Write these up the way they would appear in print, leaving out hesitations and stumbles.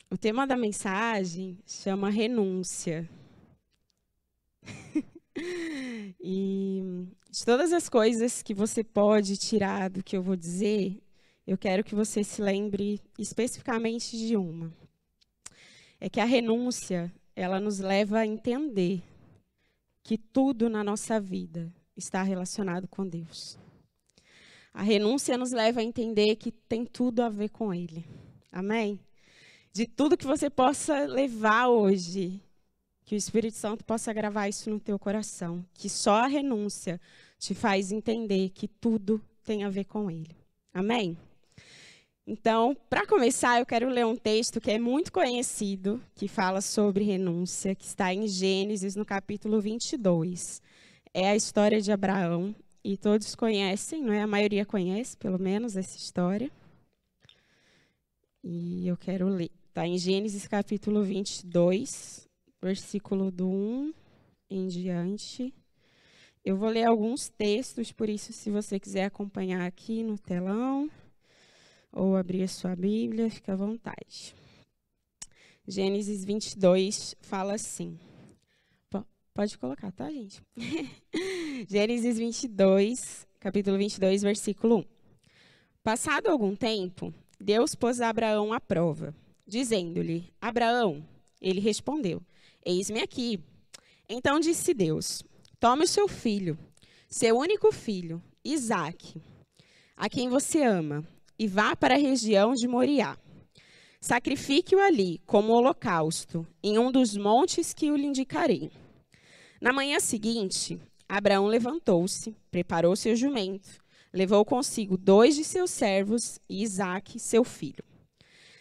O tema da mensagem chama renúncia. E de todas as coisas que você pode tirar do que eu vou dizer, eu quero que você se lembre especificamente de uma. É que a renúncia, ela nos leva a entender que tudo na nossa vida está relacionado com Deus. A renúncia nos leva a entender que tem tudo a ver com Ele. Amém? De tudo que você possa levar hoje, que o Espírito Santo possa gravar isso no teu coração. Que só a renúncia te faz entender que tudo tem a ver com Ele. Amém? Então, para começar, eu quero ler um texto que é muito conhecido, que fala sobre renúncia, que está em Gênesis, no capítulo 22. É a história de Abraão, e todos conhecem, não é? A maioria conhece, pelo menos, essa história. E eu quero ler. Está em Gênesis, capítulo 22, versículo do 1 em diante. Eu vou ler alguns textos, por isso, se você quiser acompanhar aqui no telão, ou abrir a sua Bíblia, fica à vontade. Gênesis 22 fala assim. Pode colocar, tá, gente? Gênesis 22, capítulo 22, versículo 1. Passado algum tempo, Deus pôs Abraão à prova, dizendo-lhe: Abraão, ele respondeu: Eis-me aqui. Então disse Deus: Tome o seu filho, seu único filho, Isaque, a quem você ama, e vá para a região de Moriá. Sacrifique-o ali como holocausto, em um dos montes que eu lhe indicarei. Na manhã seguinte, Abraão levantou-se, preparou seu jumento, levou consigo 2 de seus servos e Isaque, seu filho.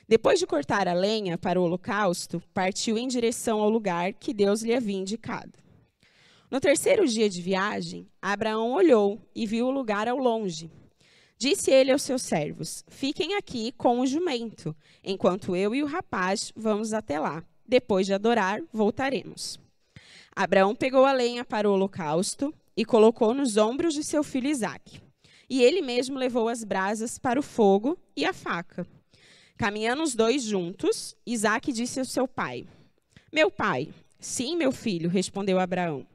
Depois de cortar a lenha para o holocausto, partiu em direção ao lugar que Deus lhe havia indicado. No terceiro dia de viagem, Abraão olhou e viu o lugar ao longe. Disse ele aos seus servos: Fiquem aqui com o jumento, enquanto eu e o rapaz vamos até lá. Depois de adorar, voltaremos. Abraão pegou a lenha para o holocausto e colocou nos ombros de seu filho Isaque. E ele mesmo levou as brasas para o fogo e a faca. Caminhando os dois juntos, Isaque disse ao seu pai: Meu pai. Sim, meu filho, respondeu Abraão.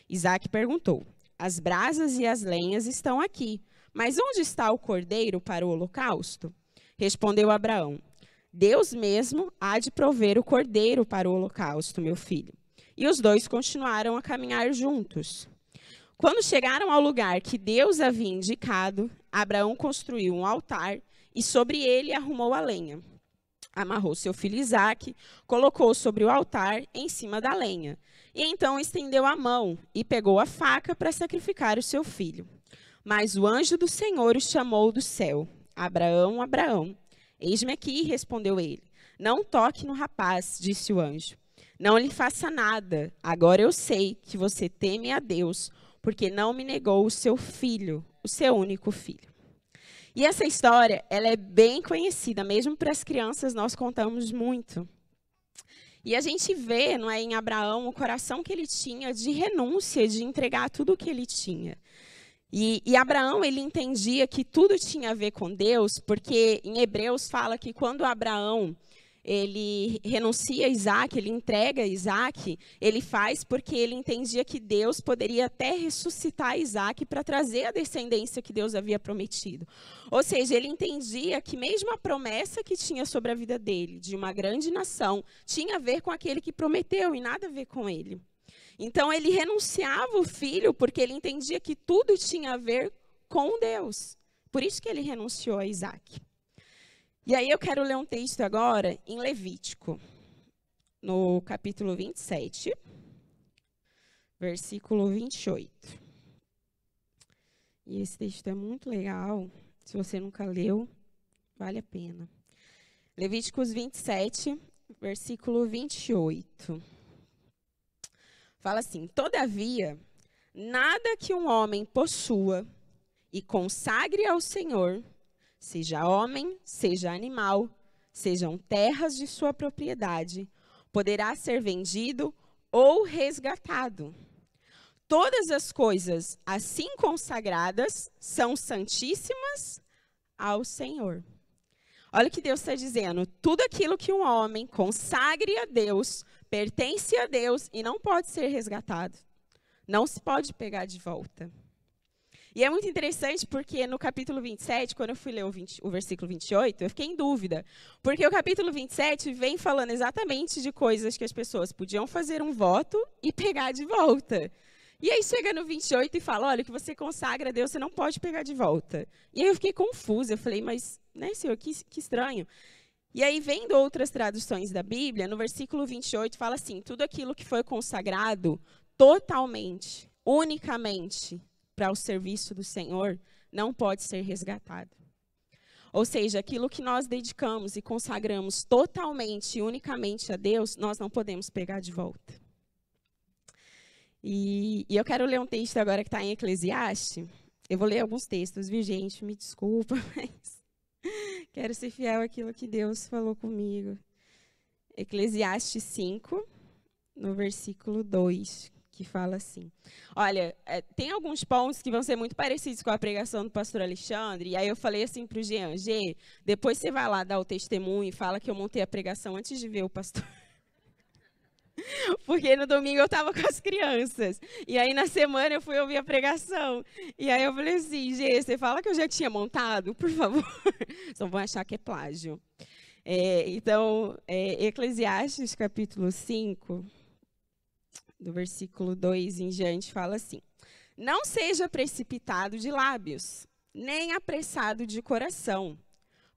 Isaque perguntou: As brasas e as lenhas estão aqui, mas onde está o cordeiro para o holocausto? Respondeu Abraão: Deus mesmo há de prover o cordeiro para o holocausto, meu filho. E os dois continuaram a caminhar juntos. Quando chegaram ao lugar que Deus havia indicado, Abraão construiu um altar e sobre ele arrumou a lenha. Amarrou seu filho Isaque, colocou sobre o altar em cima da lenha. E então estendeu a mão e pegou a faca para sacrificar o seu filho. Mas o anjo do Senhor o chamou do céu. Abraão, Abraão. Eis-me aqui, respondeu ele. Não toque no rapaz, disse o anjo. Não lhe faça nada. Agora eu sei que você teme a Deus, porque não me negou o seu filho, o seu único filho. E essa história, ela é bem conhecida, mesmo para as crianças nós contamos muito. E a gente vê, não é, em Abraão o coração que ele tinha de renúncia, de entregar tudo o que ele tinha. E Abraão, ele entendia que tudo tinha a ver com Deus, porque em Hebreus fala que quando Abraão ele renuncia a Isaque, ele entrega Isaque, ele faz porque ele entendia que Deus poderia até ressuscitar Isaque para trazer a descendência que Deus havia prometido. Ou seja, ele entendia que mesmo a promessa que tinha sobre a vida dele, de uma grande nação, tinha a ver com aquele que prometeu e nada a ver com ele. Então, ele renunciava o filho porque ele entendia que tudo tinha a ver com Deus. Por isso que ele renunciou a Isaque. E aí eu quero ler um texto agora em Levítico, no capítulo 27, versículo 28. E esse texto é muito legal. Se você nunca leu, vale a pena. Levíticos 27, versículo 28. Fala assim: Todavia, nada que um homem possua e consagre ao Senhor, seja homem, seja animal, sejam terras de sua propriedade, poderá ser vendido ou resgatado. Todas as coisas assim consagradas são santíssimas ao Senhor. Olha o que Deus está dizendo. Tudo aquilo que um homem consagre a Deus, pertence a Deus e não pode ser resgatado. Não se pode pegar de volta. E é muito interessante porque no capítulo 27, quando eu fui ler o versículo 28, eu fiquei em dúvida. Porque o capítulo 27 vem falando exatamente de coisas que as pessoas podiam fazer um voto e pegar de volta. E aí chega no 28 e fala, olha, o que você consagra a Deus, você não pode pegar de volta. E aí eu fiquei confusa, eu falei, mas, né, Senhor, que estranho. E aí, vendo outras traduções da Bíblia, no versículo 28 fala assim, tudo aquilo que foi consagrado totalmente, unicamente, para o serviço do Senhor, não pode ser resgatado. Ou seja, aquilo que nós dedicamos e consagramos totalmente e unicamente a Deus, nós não podemos pegar de volta. E eu quero ler um texto agora que está em Eclesiastes. Eu vou ler alguns textos, viu, gente? Me desculpa, mas quero ser fiel àquilo que Deus falou comigo. Eclesiastes 5, no versículo 2. Que fala assim, olha, tem alguns pontos que vão ser muito parecidos com a pregação do pastor Alexandre, e aí eu falei assim para o Jean, Gê, depois você vai lá dar o testemunho e fala que eu montei a pregação antes de ver o pastor. Porque no domingo eu estava com as crianças, e aí na semana eu fui ouvir a pregação, e aí eu falei assim, Gê, você fala que eu já tinha montado, por favor, só vão achar que é plágio. Então, Eclesiastes capítulo 5, do versículo 2 em diante, fala assim, não seja precipitado de lábios, nem apressado de coração,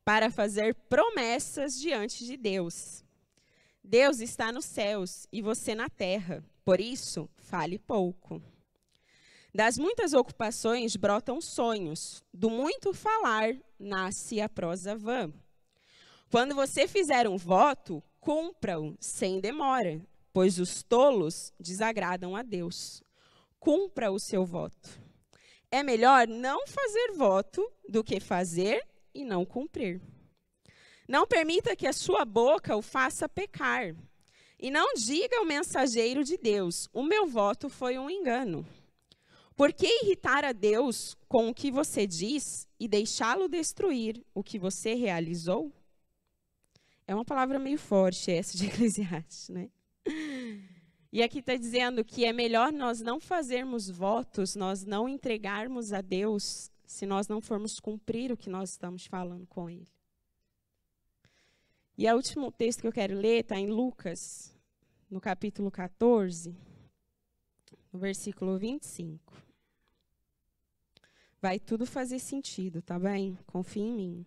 para fazer promessas diante de Deus. Deus está nos céus e você na terra, por isso, fale pouco. Das muitas ocupações brotam sonhos, do muito falar nasce a prosa vã. Quando você fizer um voto, cumpra-o sem demora, pois os tolos desagradam a Deus. Cumpra o seu voto. É melhor não fazer voto do que fazer e não cumprir. Não permita que a sua boca o faça pecar. E não diga ao mensageiro de Deus, o meu voto foi um engano. Por que irritar a Deus com o que você diz e deixá-lo destruir o que você realizou? É uma palavra meio forte essa de Eclesiastes, né? E aqui está dizendo que é melhor nós não fazermos votos, nós não entregarmos a Deus, se nós não formos cumprir o que nós estamos falando com Ele. E o último texto que eu quero ler está em Lucas, no capítulo 14, no versículo 25. Vai tudo fazer sentido, tá bem? Confia em mim.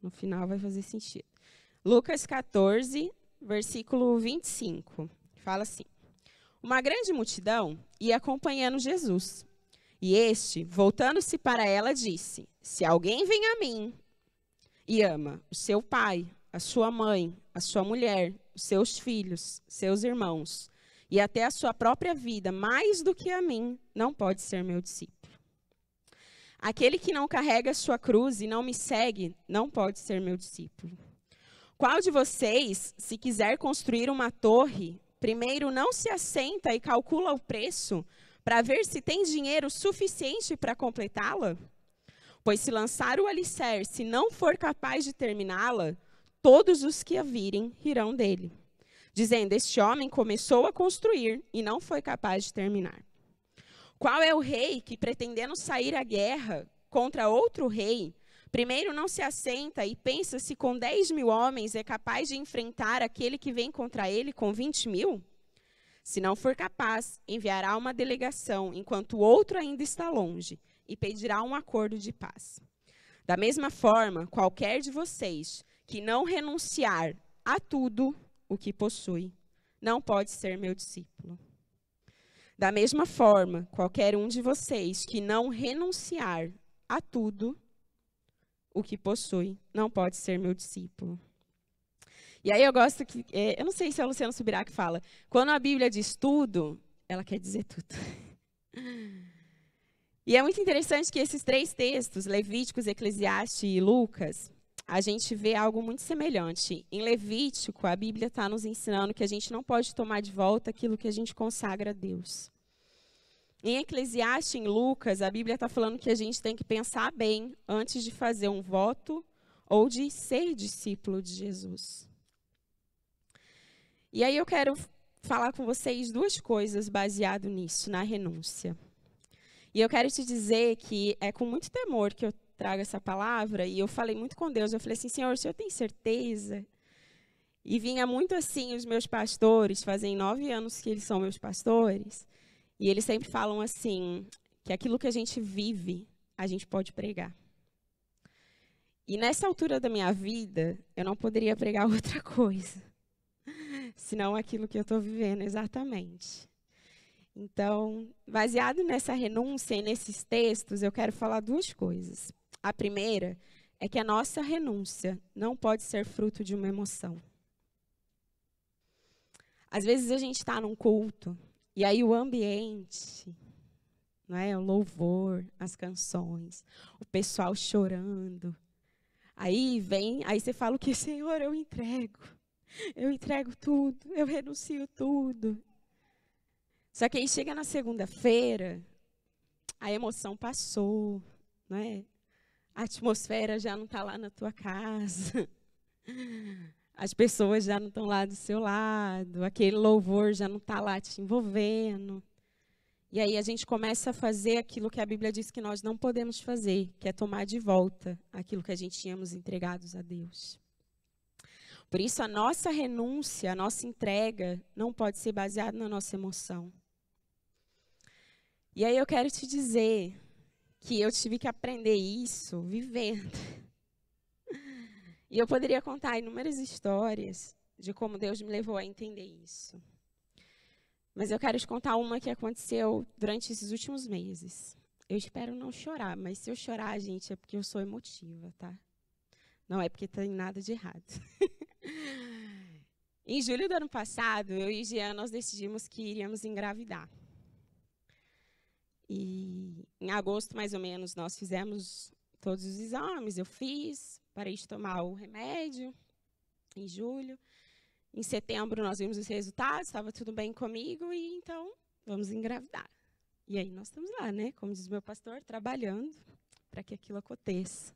No final vai fazer sentido. Lucas 14, versículo 25. Fala assim, uma grande multidão ia acompanhando Jesus. E este, voltando-se para ela, disse, se alguém vem a mim e ama o seu pai, a sua mãe, a sua mulher, os seus filhos, seus irmãos, e até a sua própria vida, mais do que a mim, não pode ser meu discípulo. Aquele que não carrega a sua cruz e não me segue, não pode ser meu discípulo. Qual de vocês, se quiser construir uma torre, primeiro não se assenta e calcula o preço para ver se tem dinheiro suficiente para completá-la? Pois se lançar o alicerce e não for capaz de terminá-la, todos os que a virem rirão dele, dizendo, este homem começou a construir e não foi capaz de terminar. Qual é o rei que, pretendendo sair à guerra contra outro rei, primeiro não se assenta e pensa se com 10.000 homens é capaz de enfrentar aquele que vem contra ele com 20.000? Se não for capaz, enviará uma delegação enquanto o outro ainda está longe e pedirá um acordo de paz. Da mesma forma, qualquer de vocês que não renunciar a tudo o que possui, não pode ser meu discípulo. Da mesma forma, qualquer um de vocês que não renunciar a tudo o que possui, não pode ser meu discípulo. E aí eu gosto que, eu não sei se é o Luciano Subirá que fala, quando a Bíblia diz tudo, ela quer dizer tudo. E é muito interessante que esses 3 textos, Levíticos, Eclesiastes e Lucas, a gente vê algo muito semelhante. Em Levítico, a Bíblia está nos ensinando que a gente não pode tomar de volta aquilo que a gente consagra a Deus. Em Eclesiastes, em Lucas, a Bíblia está falando que a gente tem que pensar bem antes de fazer um voto ou de ser discípulo de Jesus. E aí eu quero falar com vocês duas coisas baseado nisso, na renúncia. E eu quero te dizer que é com muito temor que eu trago essa palavra, e eu falei muito com Deus, eu falei assim, Senhor, o Senhor tem certeza? E vinha muito assim os meus pastores, fazem 9 anos que eles são meus pastores, e eles sempre falam assim, que aquilo que a gente vive, a gente pode pregar. E nessa altura da minha vida, eu não poderia pregar outra coisa, senão aquilo que eu estou vivendo exatamente. Então, baseado nessa renúncia e nesses textos, eu quero falar duas coisas. A primeira é que a nossa renúncia não pode ser fruto de uma emoção. Às vezes a gente está num culto, e aí o ambiente, não é? O louvor, as canções, o pessoal chorando. Aí você fala o que? Senhor, eu entrego tudo, eu renuncio tudo. Só que aí chega na segunda-feira, a emoção passou, não é? A atmosfera já não está lá na tua casa, as pessoas já não estão lá do seu lado, aquele louvor já não está lá te envolvendo. E aí a gente começa a fazer aquilo que a Bíblia diz que nós não podemos fazer, que é tomar de volta aquilo que a gente tínhamos entregados a Deus. Por isso a nossa renúncia, a nossa entrega não pode ser baseada na nossa emoção. E aí eu quero te dizer que eu tive que aprender isso vivendo. E eu poderia contar inúmeras histórias de como Deus me levou a entender isso. Mas eu quero te contar uma que aconteceu durante esses últimos meses. Eu espero não chorar, mas se eu chorar, gente, é porque eu sou emotiva, tá? Não é porque tem nada de errado. Em julho do ano passado, eu e Jean, nós decidimos que iríamos engravidar. E em agosto, mais ou menos, nós fizemos todos os exames, eu fiz, parei de tomar o remédio em julho. Em setembro, nós vimos os resultados, estava tudo bem comigo, e então, vamos engravidar. E aí nós estamos lá, né, como diz meu pastor, trabalhando para que aquilo aconteça.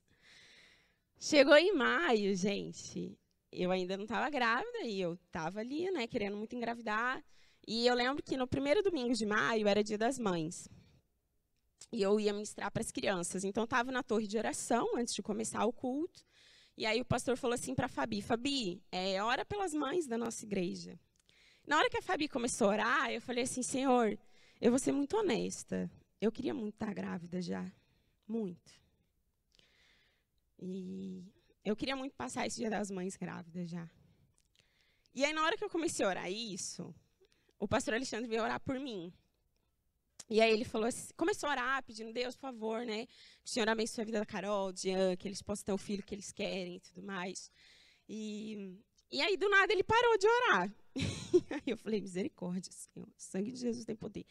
Chegou em maio, gente, eu ainda não estava grávida, e eu estava ali, né, querendo muito engravidar. E eu lembro que no primeiro domingo de maio era Dia das Mães. E eu ia ministrar para as crianças. Então, estava na torre de oração, antes de começar o culto. E aí o pastor falou assim para a Fabi, Fabi, ora pelas mães da nossa igreja. Na hora que a Fabi começou a orar, eu falei assim, Senhor, eu vou ser muito honesta. Eu queria muito estar grávida já. Muito. E eu queria muito passar esse Dia das Mães grávida já. E aí, na hora que eu comecei a orar isso, o pastor Alexandre veio orar por mim. E aí ele falou assim, começou a orar, pedindo, Deus, por favor, né, que o Senhor abençoe a vida da Carol, de Jean, que eles possam ter o filho que eles querem e tudo mais. E aí, do nada, ele parou de orar. Aí eu falei, misericórdia, Senhor, o sangue de Jesus tem poder.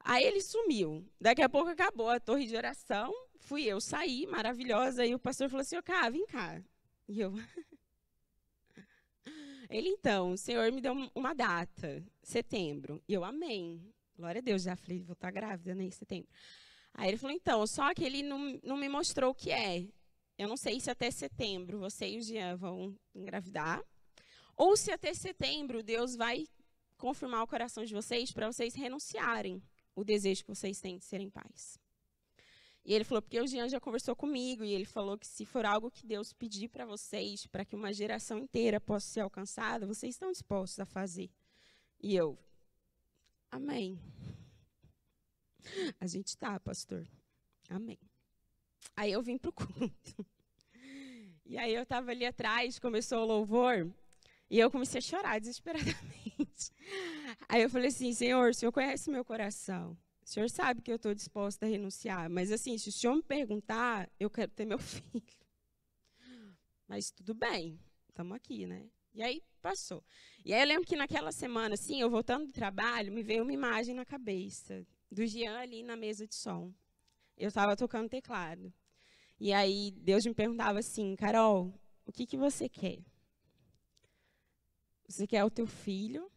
Aí ele sumiu. Daqui a pouco acabou a torre de oração, fui eu, saí, maravilhosa, e o pastor falou assim, cá, vem cá. E eu... Ele, então, o Senhor me deu uma data, setembro. E eu, amém. Glória a Deus, já falei, vou estar grávida, né, em setembro. Aí ele falou, então, só que ele não me mostrou o que é. Eu não sei se até setembro você e o Jean vão engravidar, ou se até setembro Deus vai confirmar o coração de vocês para vocês renunciarem o desejo que vocês têm de serem pais. E ele falou, porque o Jean já conversou comigo, e ele falou que se for algo que Deus pedir para vocês, para que uma geração inteira possa ser alcançada, vocês estão dispostos a fazer. E eu... Amém. A gente tá, pastor. Amém. Aí eu vim pro culto. E aí eu estava ali atrás, começou o louvor, e eu comecei a chorar desesperadamente. Aí eu falei assim, Senhor, o Senhor conhece meu coração. O Senhor sabe que eu estou disposta a renunciar. Mas assim, se o Senhor me perguntar, eu quero ter meu filho. Mas tudo bem, estamos aqui, né? E aí passou. E aí eu lembro que naquela semana, assim, eu voltando do trabalho, me veio uma imagem na cabeça do Jean ali na mesa de som. Eu estava tocando teclado. E aí Deus me perguntava assim, Carol, o que você quer? Você quer o teu filho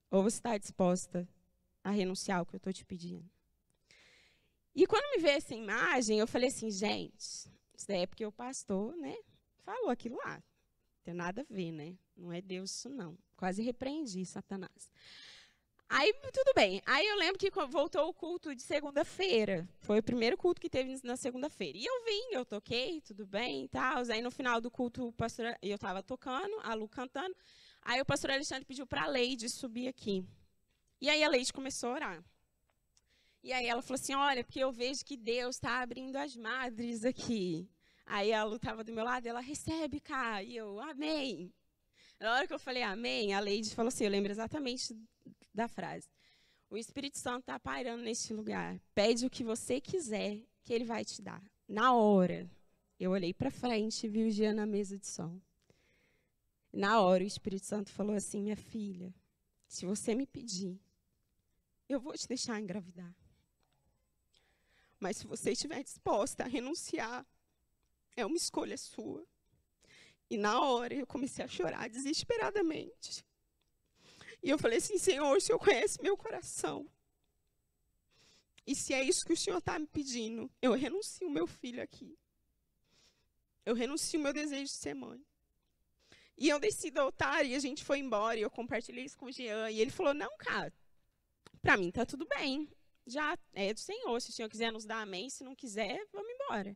ou você está disposta a renunciar ao que eu estou te pedindo? E quando me veio essa imagem, eu falei assim, gente, isso daí é porque o pastor, né, falou aquilo lá. Não tem nada a ver, né? Não é Deus isso, não. Quase repreendi Satanás. Aí, tudo bem. Aí eu lembro que voltou o culto de segunda-feira. Foi o primeiro culto que teve na segunda-feira. E eu vim, eu toquei, tudo bem e tal. Aí no final do culto, eu estava tocando, a Lu cantando. Aí o pastor Alexandre pediu para a Leide subir aqui. E aí a Leide começou a orar. E aí ela falou assim, olha, porque eu vejo que Deus está abrindo as madres aqui. Aí a Lu estava do meu lado, ela recebe, cá. E eu, amém. Na hora que eu falei amém, a Leide falou assim, eu lembro exatamente da frase. O Espírito Santo está pairando neste lugar. Pede o que você quiser, que ele vai te dar. Na hora, eu olhei para frente e vi o Jean na mesa de som. Na hora, o Espírito Santo falou assim, minha filha, se você me pedir, eu vou te deixar engravidar. Mas se você estiver disposta a renunciar, é uma escolha sua. E na hora eu comecei a chorar desesperadamente. E eu falei assim, Senhor, o Senhor conhece meu coração. E se é isso que o Senhor está me pedindo, eu renuncio o meu filho aqui. Eu renuncio o meu desejo de ser mãe. E eu desci do altar e a gente foi embora. E eu compartilhei isso com o Jean. E ele falou, não, cara, para mim está tudo bem. Já é do Senhor. Se o Senhor quiser nos dar amém, se não quiser, vamos embora.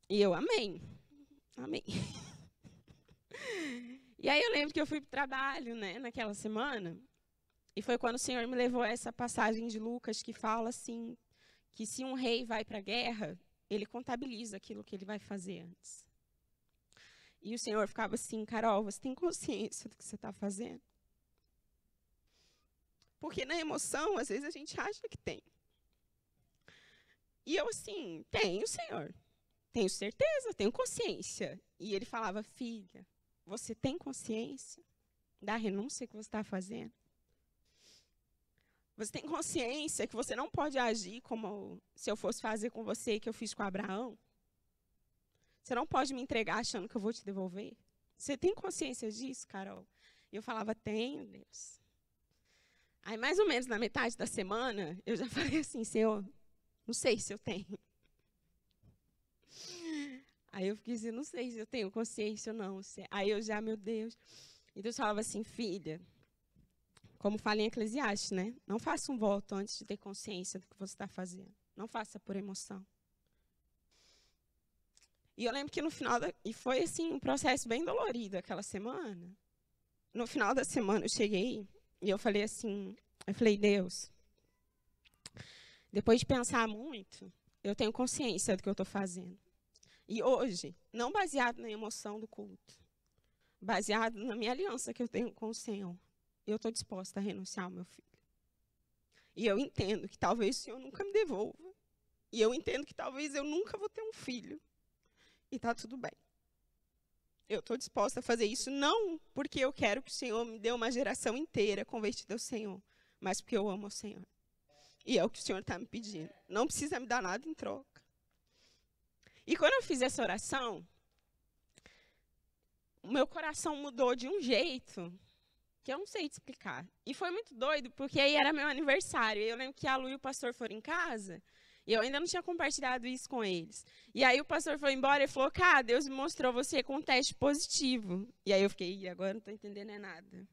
E eu, amém. Amém. E aí eu lembro que eu fui para o trabalho, né, naquela semana, e foi quando o Senhor me levou a essa passagem de Lucas que fala assim, que se um rei vai para a guerra, ele contabiliza aquilo que ele vai fazer antes. E o Senhor ficava assim, Carol, você tem consciência do que você está fazendo? Porque na emoção, às vezes a gente acha que tem. E eu assim, tenho, Senhor. Tenho certeza, tenho consciência. E ele falava, filha, você tem consciência da renúncia que você está fazendo? Você tem consciência que você não pode agir como se eu fosse fazer com você que eu fiz com Abraão? Você não pode me entregar achando que eu vou te devolver? Você tem consciência disso, Carol? E eu falava, tenho, Deus. Aí, mais ou menos na metade da semana, eu já falei assim, Senhor, não sei se eu tenho. Aí eu fiquei assim, não sei se eu tenho consciência ou não. Aí eu já, meu Deus. E Deus falava assim, filha, como fala em Eclesiastes, né? Não faça um voto antes de ter consciência do que você está fazendo. Não faça por emoção. E eu lembro que no final, e foi assim, um processo bem dolorido aquela semana. No final da semana eu cheguei e eu falei assim, Deus, depois de pensar muito, eu tenho consciência do que eu estou fazendo. E hoje, não baseado na emoção do culto, baseado na minha aliança que eu tenho com o Senhor, eu estou disposta a renunciar ao meu filho. E eu entendo que talvez o Senhor nunca me devolva. E eu entendo que talvez eu nunca vou ter um filho. E está tudo bem. Eu estou disposta a fazer isso não porque eu quero que o Senhor me dê uma geração inteira convertida ao Senhor, mas porque eu amo o Senhor. E é o que o Senhor está me pedindo. Não precisa me dar nada em troca. E quando eu fiz essa oração, o meu coração mudou de um jeito que eu não sei te explicar. E foi muito doido, porque aí era meu aniversário. E eu lembro que a Lu e o pastor foram em casa, e eu ainda não tinha compartilhado isso com eles. E aí o pastor foi embora e falou, cara, Deus me mostrou você com um teste positivo. E aí eu fiquei, agora não estou entendendo nada.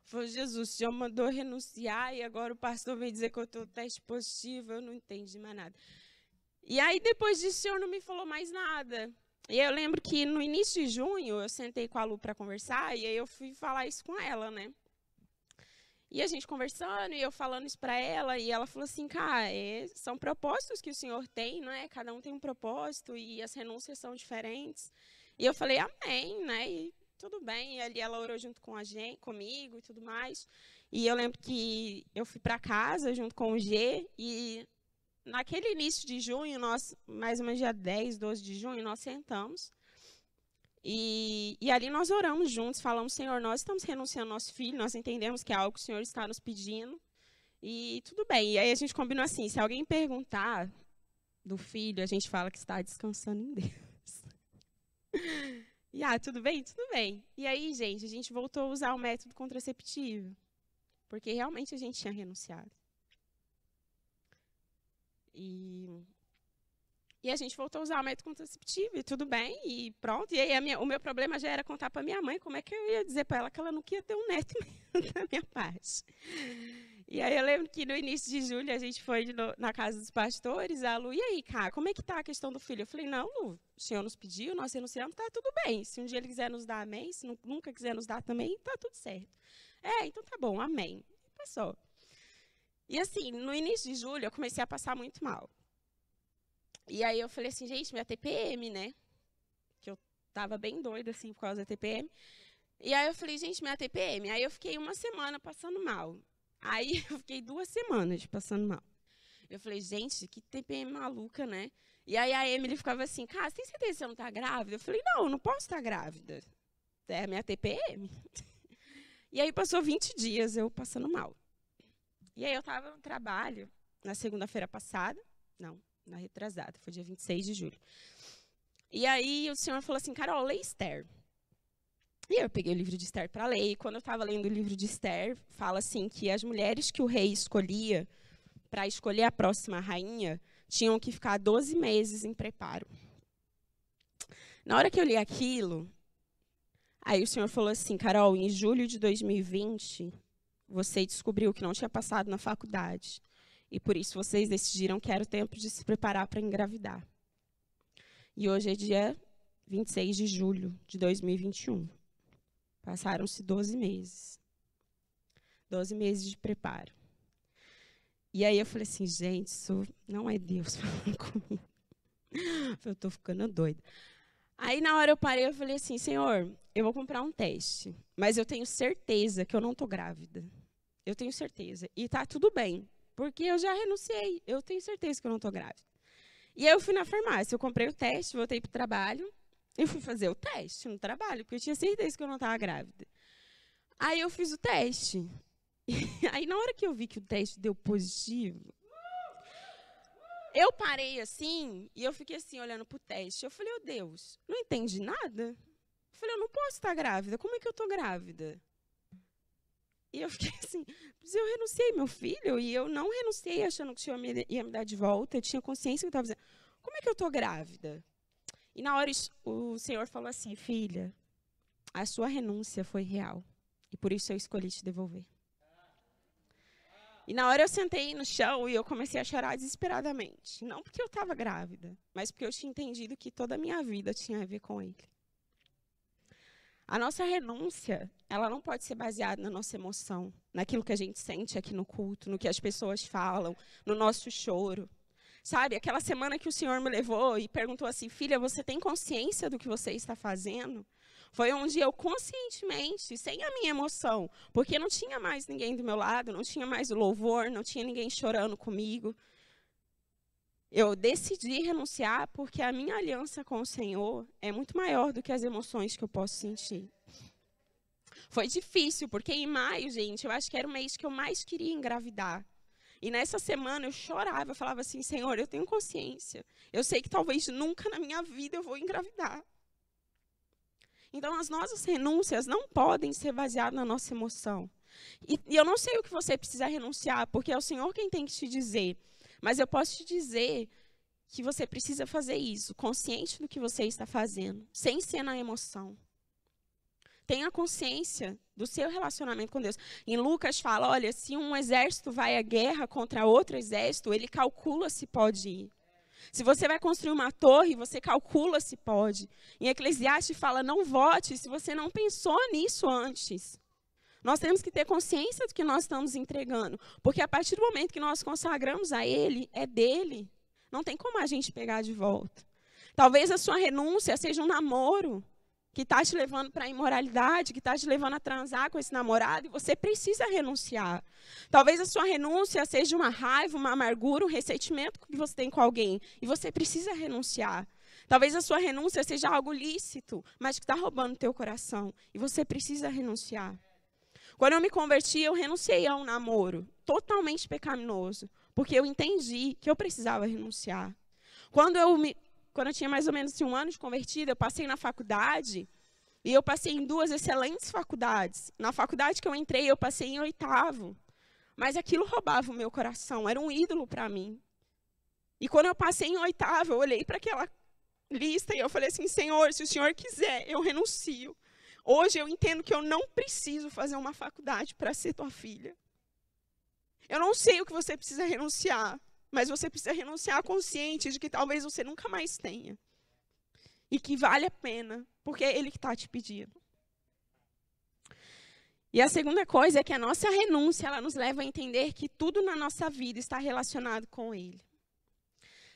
Falou, Jesus, o Senhor mandou renunciar, e agora o pastor veio dizer que eu estou teste positivo, eu não entendi mais nada. E aí, depois disso, o Senhor não me falou mais nada. E eu lembro que no início de junho, eu sentei com a Lu para conversar, e aí eu fui falar isso com ela, né? E a gente conversando, e eu falando isso para ela, e ela falou assim, cara, são propósitos que o Senhor tem, não é? Cada um tem um propósito, e as renúncias são diferentes. E eu falei, amém, né? E tudo bem. E ali ela orou junto com a gente, comigo e tudo mais. E eu lembro que eu fui para casa junto com o G, e naquele início de junho, nós, mais ou menos dia 10, 12 de junho, nós sentamos. E ali nós oramos juntos, falamos, Senhor, nós estamos renunciando ao nosso filho, nós entendemos que é algo que o Senhor está nos pedindo. E tudo bem. E aí a gente combinou assim, se alguém perguntar do filho, a gente fala que está descansando em Deus. E tudo bem? Tudo bem. E aí, gente, a gente voltou a usar o método contraceptivo. Porque realmente a gente tinha E a gente voltou a usar o método contraceptivo, e tudo bem, e pronto. E aí o meu problema já era contar para minha mãe como é que eu ia dizer para ela que ela não queria ter um neto da minha parte. E aí eu lembro que no início de julho a gente foi na casa dos pastores, a Lu, e aí, cara, como é que está a questão do filho? Eu falei, não, Lu, o Senhor nos pediu, nós renunciamos, está tudo bem. Se um dia Ele quiser nos dar, amém. Se nunca quiser nos dar também, está tudo certo. Então tá bom, amém. E passou. E assim, no início de julho eu comecei a passar muito mal. E aí eu falei assim, gente, minha TPM, né? Que eu tava bem doida, assim, por causa da TPM. E aí eu falei, gente, minha TPM. Aí eu fiquei uma semana passando mal. Aí eu fiquei 2 semanas passando mal. Eu falei, gente, que TPM maluca, né? E aí a Emily ficava assim, cara, você tem certeza que você não tá grávida? Eu falei, não posso estar grávida. É a minha TPM. E aí passou 20 dias eu passando mal. E aí eu tava no trabalho, na segunda-feira passada, não, na retrasada, foi dia 26 de julho. E aí o senhor falou assim, Carol, lê Esther. E eu peguei o livro de Esther para ler, e quando eu estava lendo o livro de Esther, fala assim que as mulheres que o rei escolhia para escolher a próxima rainha tinham que ficar 12 meses em preparo. Na hora que eu li aquilo, aí o senhor falou assim, Carol, em julho de 2020, você descobriu que não tinha passado na faculdade. E por isso vocês decidiram que era o tempo de se preparar para engravidar. E hoje é dia 26 de julho de 2021. Passaram-se 12 meses. 12 meses de preparo. E aí eu falei assim, gente, isso não é Deus falando comigo. Eu estou ficando doida. Aí na hora eu parei e falei assim, Senhor, eu vou comprar um teste, mas eu tenho certeza que eu não estou grávida. Eu tenho certeza. E tá tudo bem, porque eu já renunciei. Eu tenho certeza que eu não estou grávida. E aí eu fui na farmácia, eu comprei o teste, voltei para o trabalho, e fui fazer o teste no trabalho, porque eu tinha certeza que eu não estava grávida. Aí eu fiz o teste. Aí na hora que eu vi que o teste deu positivo, eu parei assim, e eu fiquei assim, olhando para o teste. Eu falei, oh Deus, não entendi nada. Eu falei, eu não posso estar grávida, como é que eu estou grávida? E eu fiquei assim, mas eu renunciei meu filho, e eu não renunciei achando que o Senhor ia me dar de volta, eu tinha consciência que eu estava dizendo, como é que eu estou grávida? E na hora o Senhor falou assim, filha, a sua renúncia foi real, e por isso eu escolhi te devolver. E na hora eu sentei no chão e eu comecei a chorar desesperadamente. Não porque eu estava grávida, mas porque eu tinha entendido que toda a minha vida tinha a ver com Ele. A nossa renúncia, ela não pode ser baseada na nossa emoção, naquilo que a gente sente aqui no culto, no que as pessoas falam, no nosso choro. Sabe, aquela semana que o Senhor me levou e perguntou assim, filha, você tem consciência do que você está fazendo? Foi onde eu conscientemente, sem a minha emoção, porque não tinha mais ninguém do meu lado, não tinha mais o louvor, não tinha ninguém chorando comigo. Eu decidi renunciar porque a minha aliança com o Senhor é muito maior do que as emoções que eu posso sentir. Foi difícil, porque em maio, gente, eu acho que era o mês que eu mais queria engravidar. E nessa semana eu chorava, eu falava assim, Senhor, eu tenho consciência. Eu sei que talvez nunca na minha vida eu vou engravidar. Então, as nossas renúncias não podem ser baseadas na nossa emoção. E eu não sei o que você precisa renunciar, porque é o Senhor quem tem que te dizer. Mas eu posso te dizer que você precisa fazer isso, consciente do que você está fazendo, sem ser na emoção. Tenha consciência do seu relacionamento com Deus. Em Lucas fala, olha, se um exército vai à guerra contra outro exército, ele calcula se pode ir. Se você vai construir uma torre, você calcula se pode. Em Eclesiastes fala, não vote se você não pensou nisso antes. Nós temos que ter consciência do que nós estamos entregando. Porque a partir do momento que nós consagramos a Ele, é dele. Não tem como a gente pegar de volta. Talvez a sua renúncia seja um namoro que está te levando para a imoralidade, que está te levando a transar com esse namorado, e você precisa renunciar. Talvez a sua renúncia seja uma raiva, uma amargura, um ressentimento que você tem com alguém, e você precisa renunciar. Talvez a sua renúncia seja algo lícito, mas que está roubando o teu coração, e você precisa renunciar. Quando eu me converti, eu renunciei a um namoro totalmente pecaminoso, porque eu entendi que eu precisava renunciar. Quando eu tinha mais ou menos 1 ano de convertida, eu passei na faculdade, e eu passei em 2 excelentes faculdades. Na faculdade que eu entrei, eu passei em 8º. Mas aquilo roubava o meu coração, era um ídolo para mim. E quando eu passei em oitavo, eu olhei para aquela lista e eu falei assim, Senhor, se o Senhor quiser, eu renuncio. Hoje eu entendo que eu não preciso fazer uma faculdade para ser tua filha. Eu não sei o que você precisa renunciar, mas você precisa renunciar consciente de que talvez você nunca mais tenha. E que vale a pena, porque é Ele que está te pedindo. E a segunda coisa é que a nossa renúncia, ela nos leva a entender que tudo na nossa vida está relacionado com Ele.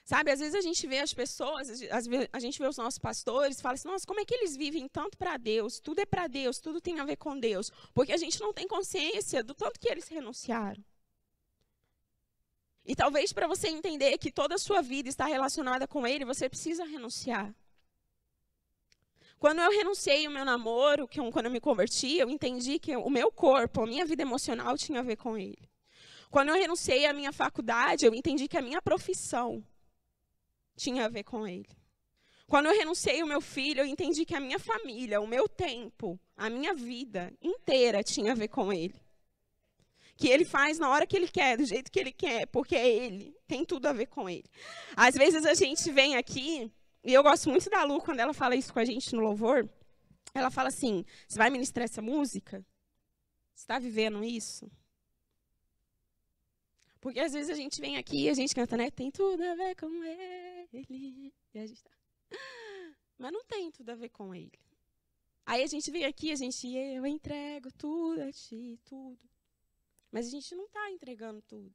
Sabe, às vezes a gente vê as pessoas, a gente vê os nossos pastores e fala assim, nossa, como é que eles vivem tanto para Deus? Tudo é para Deus, tudo tem a ver com Deus. Porque a gente não tem consciência do tanto que eles renunciaram. E talvez para você entender que toda a sua vida está relacionada com Ele, você precisa renunciar. Quando eu renunciei ao meu namoro, quando eu me converti, eu entendi que o meu corpo, a minha vida emocional tinha a ver com Ele. Quando eu renunciei à minha faculdade, eu entendi que a minha profissão tinha a ver com Ele. Quando eu renunciei ao meu filho, eu entendi que a minha família, o meu tempo, a minha vida inteira tinha a ver com Ele. Que Ele faz na hora que Ele quer, do jeito que Ele quer, porque é Ele, tem tudo a ver com Ele. Às vezes a gente vem aqui, e eu gosto muito da Lu, quando ela fala isso com a gente no louvor, ela fala assim, você vai ministrar essa música? Você está vivendo isso? Porque às vezes a gente vem aqui e a gente canta, né? Tem tudo a ver com Ele. E a gente tá... Mas não tem tudo a ver com Ele. Aí a gente vem aqui, eu entrego tudo a Ti, tudo. Mas a gente não está entregando tudo.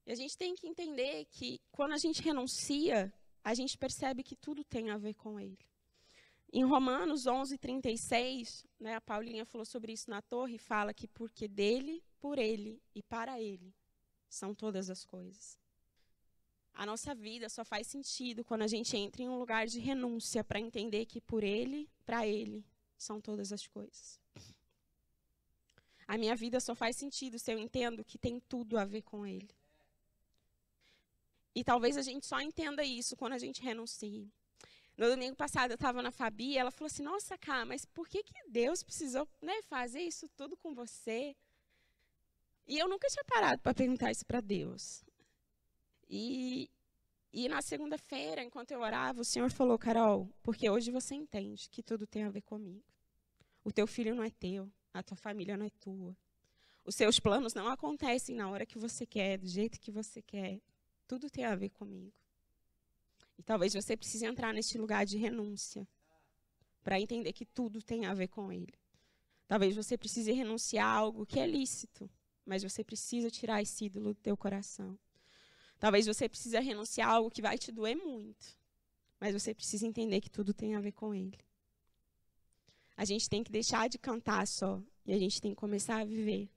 E a gente tem que entender que quando a gente renuncia, a gente percebe que tudo tem a ver com Ele. Em Romanos 11:36, né, a Paulinha falou sobre isso na torre, e fala que porque dele, por Ele e para Ele são todas as coisas. A nossa vida só faz sentido quando a gente entra em um lugar de renúncia para entender que por Ele, para Ele, são todas as coisas. A minha vida só faz sentido se eu entendo que tem tudo a ver com Ele. E talvez a gente só entenda isso quando a gente renuncia. No domingo passado eu estava na Fabi e ela falou assim, nossa, Cá, mas por que Deus precisou, né, fazer isso tudo com você? E eu nunca tinha parado para perguntar isso para Deus. E na segunda-feira, enquanto eu orava, o Senhor falou, Carol, porque hoje você entende que tudo tem a ver comigo. O teu filho não é teu, a tua família não é tua. Os seus planos não acontecem na hora que você quer, do jeito que você quer. Tudo tem a ver comigo. E talvez você precise entrar neste lugar de renúncia para entender que tudo tem a ver com Ele. Talvez você precise renunciar a algo que é lícito, mas você precisa tirar esse ídolo do teu coração. Talvez você precise renunciar a algo que vai te doer muito, mas você precisa entender que tudo tem a ver com Ele. A gente tem que deixar de cantar só e a gente tem que começar a viver.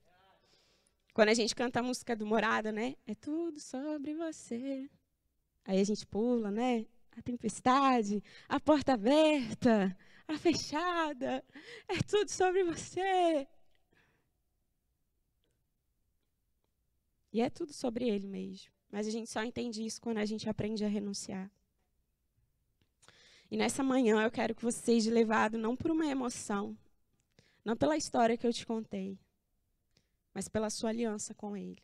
Quando a gente canta a música do Morada, né? É tudo sobre você. Aí a gente pula, né? A tempestade, a porta aberta, a fechada. É tudo sobre você. E é tudo sobre Ele mesmo. Mas a gente só entende isso quando a gente aprende a renunciar. E nessa manhã eu quero que você seja levado não por uma emoção, não pela história que eu te contei, mas pela sua aliança com Ele.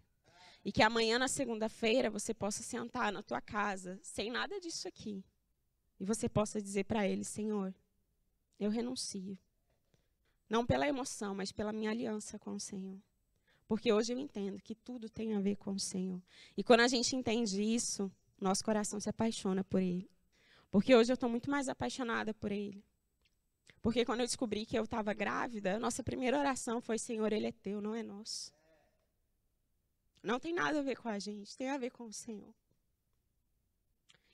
E que amanhã, na segunda-feira, você possa sentar na tua casa, sem nada disso aqui. E você possa dizer para Ele, Senhor, eu renuncio. Não pela emoção, mas pela minha aliança com o Senhor. Porque hoje eu entendo que tudo tem a ver com o Senhor. E quando a gente entende isso, nosso coração se apaixona por Ele. Porque hoje eu estou muito mais apaixonada por Ele. Porque quando eu descobri que eu estava grávida, a nossa primeira oração foi, Senhor, Ele é teu, não é nosso. Não tem nada a ver com a gente, tem a ver com o Senhor.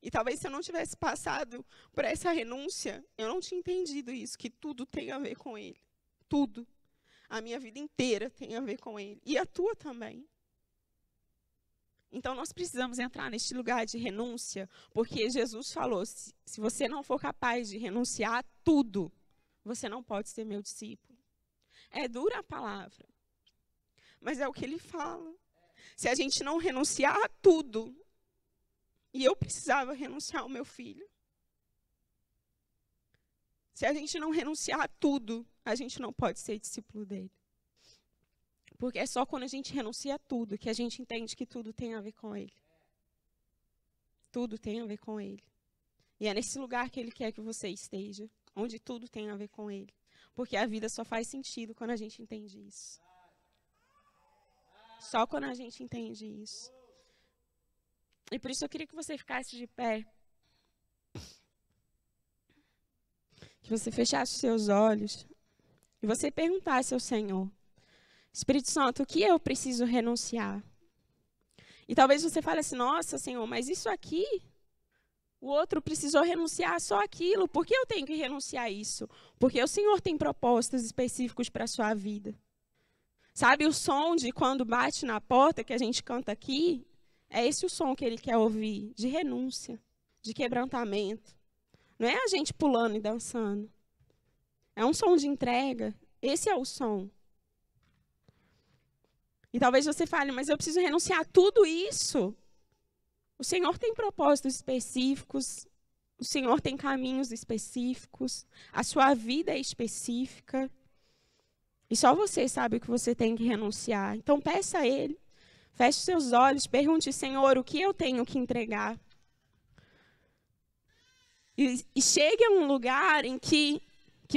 E talvez se eu não tivesse passado por essa renúncia, eu não tinha entendido isso, que tudo tem a ver com Ele. Tudo. A minha vida inteira tem a ver com Ele. E a tua também. Então, nós precisamos entrar neste lugar de renúncia, porque Jesus falou, se você não for capaz de renunciar a tudo, você não pode ser meu discípulo. É dura a palavra, mas é o que Ele fala. Se a gente não renunciar a tudo, e eu precisava renunciar ao meu filho. Se a gente não renunciar a tudo, a gente não pode ser discípulo dele. Porque é só quando a gente renuncia a tudo que a gente entende que tudo tem a ver com Ele. Tudo tem a ver com Ele. E é nesse lugar que Ele quer que você esteja, onde tudo tem a ver com Ele. Porque a vida só faz sentido quando a gente entende isso. Só quando a gente entende isso. E por isso eu queria que você ficasse de pé. Que você fechasse os seus olhos. E você perguntasse ao Senhor: Espírito Santo, o que eu preciso renunciar? E talvez você fale assim: nossa, Senhor, mas isso aqui, o outro precisou renunciar só aquilo. Por que eu tenho que renunciar a isso? Porque o Senhor tem propósitos específicos para a sua vida. Sabe o som de quando bate na porta, que a gente canta aqui? É esse o som que Ele quer ouvir, de renúncia, de quebrantamento. Não é a gente pulando e dançando. É um som de entrega. Esse é o som. E talvez você fale: mas eu preciso renunciar a tudo isso. O Senhor tem propósitos específicos. O Senhor tem caminhos específicos. A sua vida é específica. E só você sabe o que você tem que renunciar. Então peça a Ele. Feche seus olhos. Pergunte: Senhor, o que eu tenho que entregar? E chegue a um lugar em que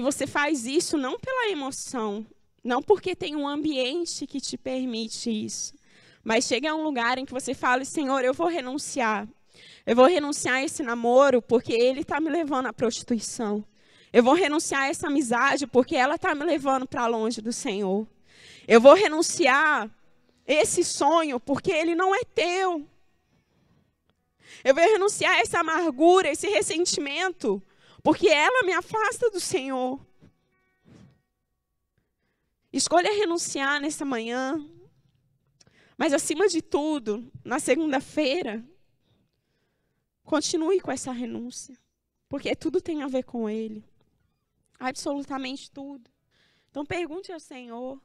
você faz isso não pela emoção. Não porque tem um ambiente que te permite isso. Mas chegue a um lugar em que você fala: Senhor, eu vou renunciar. Eu vou renunciar a esse namoro porque ele está me levando à prostituição. Eu vou renunciar a essa amizade porque ela está me levando para longe do Senhor. Eu vou renunciar a esse sonho porque ele não é teu. Eu vou renunciar a essa amargura, esse ressentimento, porque ela me afasta do Senhor. Escolha renunciar nessa manhã. Mas, acima de tudo, na segunda-feira, continue com essa renúncia. Porque tudo tem a ver com Ele. Absolutamente tudo. Então, pergunte ao Senhor: